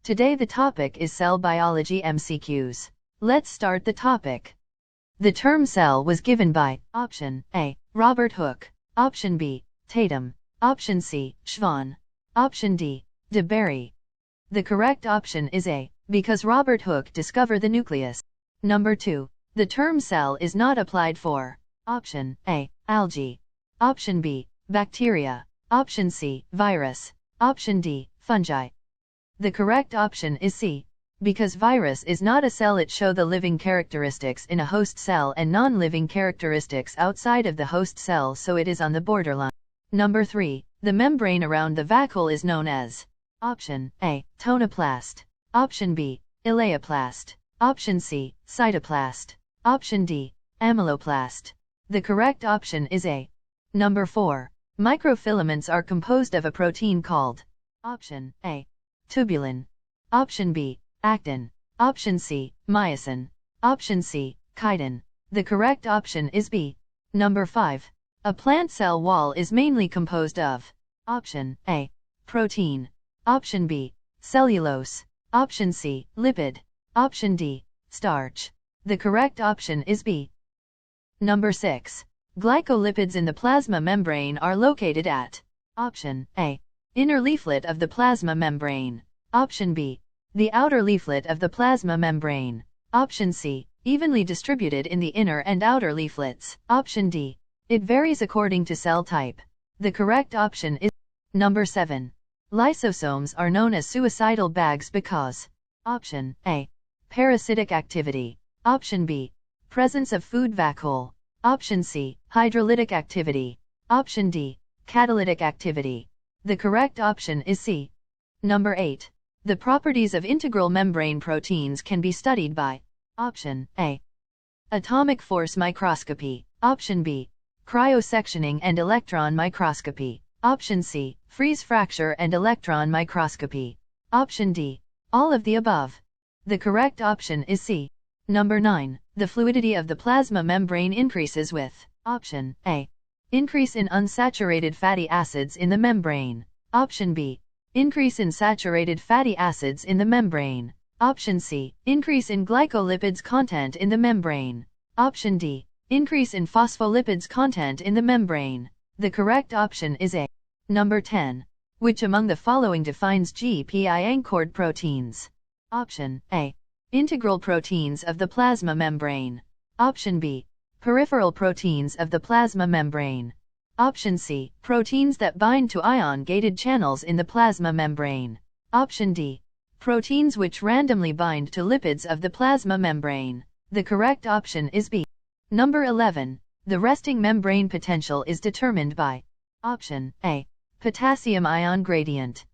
Today the topic is cell biology MCQs. Let's start the topic. The term cell was given by option A. Robert Hooke, option B. Tatum, option C. Schwann, option D. de Bary. The correct option is A, because Robert Hooke discovered the nucleus. Number 2. The term cell is not applied for option A. Algae, option B. Bacteria, option C. Virus, option D. Fungi. The correct option is C, because virus is not a cell. It shows the living characteristics in a host cell and non-living characteristics outside of the host cell, so it is on the borderline. Number 3. The membrane around the vacuole is known as option A. Tonoplast, option B. Elaioplast, option C. Cytoplast, option D. Amyloplast. The correct option is A. Number 4. Microfilaments are composed of a protein called option A. Tubulin, option B. Actin, option C. Myosin, option C. Chitin. The correct option is B. Number 5. A plant cell wall is mainly composed of option A. Protein, option B. Cellulose, option C. Lipid, option D. Starch. The correct option is B. Number 6. Glycolipids in the plasma membrane are located at option A. Inner leaflet of the plasma membrane, option B. The outer leaflet of the plasma membrane, option C. Evenly distributed in the inner and outer leaflets, option D. It varies according to cell type. The correct option is number 7. Lysosomes are known as suicidal bags because option A. Parasitic activity, option B. Presence of food vacuole, option C. Hydrolytic activity, option D. Catalytic activity. The correct option is C. Number 8. The properties of integral membrane proteins can be studied by option A. Atomic force microscopy, option B. Cryosectioning and electron microscopy, option C. Freeze fracture and electron microscopy, option D. All of the above. The correct option is C. Number 9. The fluidity of the plasma membrane increases with option A. Increase in unsaturated fatty acids in the membrane, option B. Increase in saturated fatty acids in the membrane, option C. Increase in glycolipids content in the membrane, option D. Increase in phospholipids content in the membrane. The correct option is A. Number 10. Which among the following defines GPI-anchored proteins? Option A. Integral proteins of the plasma membrane, option B. Peripheral proteins of the plasma membrane, option C. Proteins that bind to ion-gated channels in the plasma membrane, option D. Proteins which randomly bind to lipids of the plasma membrane. The correct option is B. Number 11. The resting membrane potential is determined by option A. Potassium ion gradient,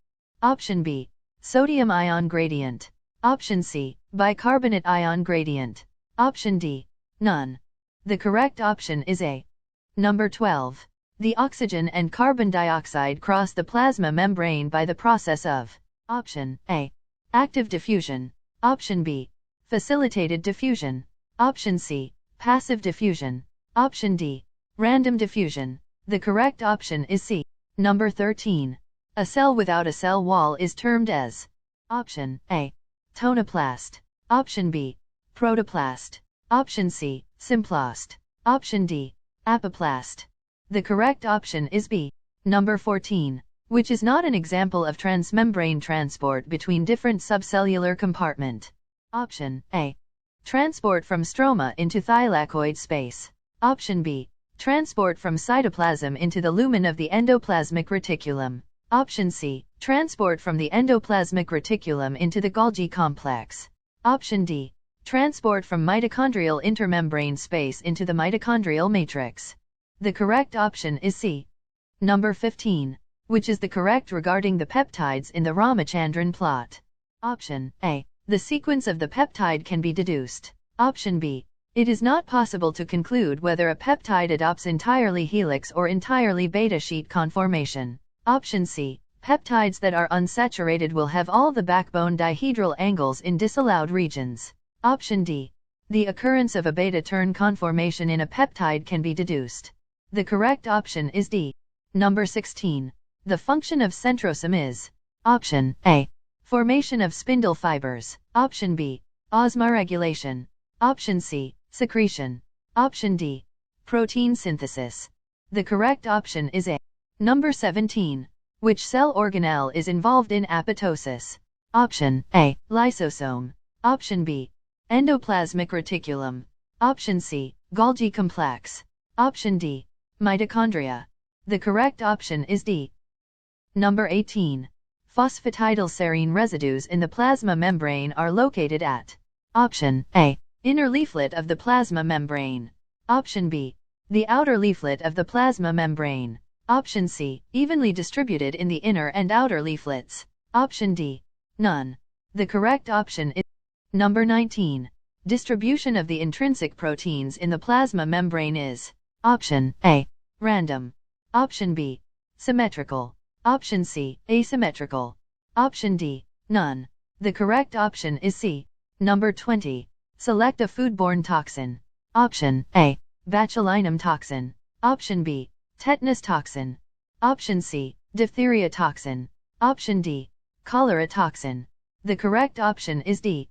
option B. Sodium ion gradient, option C. Bicarbonate ion gradient, option D. None. The correct option is A. Number 12. The oxygen and carbon dioxide cross the plasma membrane by the process of option A. Active diffusion, option B. Facilitated diffusion, option C. Passive diffusion, option D. Random diffusion. The correct option is C. Number 13. A cell without a cell wall is termed as option A. Tonoplast, option B. Protoplast, option C. Symplast, option D. Apoplast. The correct option is B. Number 14. Which is not an example of transmembrane transport between different subcellular compartment? Option A. Transport from stroma into thylakoid space, option B. Transport from cytoplasm into the lumen of the endoplasmic reticulum, option C. Transport from the endoplasmic reticulum into the Golgi complex, option D. Transport from mitochondrial intermembrane space into the mitochondrial matrix. The correct option is C. Number 15. Which is the correct regarding the peptides in the Ramachandran plot? Option A. The sequence of the peptide can be deduced. Option B. It is not possible to conclude whether a peptide adopts entirely helix or entirely beta sheet conformation. Option C. Peptides that are unsaturated will have all the backbone dihedral angles in disallowed regions. Option D. The occurrence of a beta turn conformation in a peptide can be deduced. The correct option is D. Number 16. The function of centrosome is option A. Formation of spindle fibers. Option B. Osmoregulation. Option C. Secretion. Option D. Protein synthesis. The correct option is A. Number 17. Which cell organelle is involved in apoptosis? Option A. Lysosome. Option B. Endoplasmic reticulum. Option C. Golgi complex. Option D. Mitochondria. The correct option is D. Number 18. Phosphatidylserine residues in the plasma membrane are located at Option A. Inner leaflet of the plasma membrane. Option B. The outer leaflet of the plasma membrane. Option C. Evenly distributed in the inner and outer leaflets. Option D. None. The correct option is Number 19. Distribution of the intrinsic proteins in the plasma membrane is Option A. Random. Option B. Symmetrical. Option C. Asymmetrical. Option D. None. The correct option is C. Number 20. Select a foodborne toxin. Option A. Botulinum toxin. Option B. Tetanus toxin. Option C. Diphtheria toxin. Option D. Cholera toxin. The correct option is D.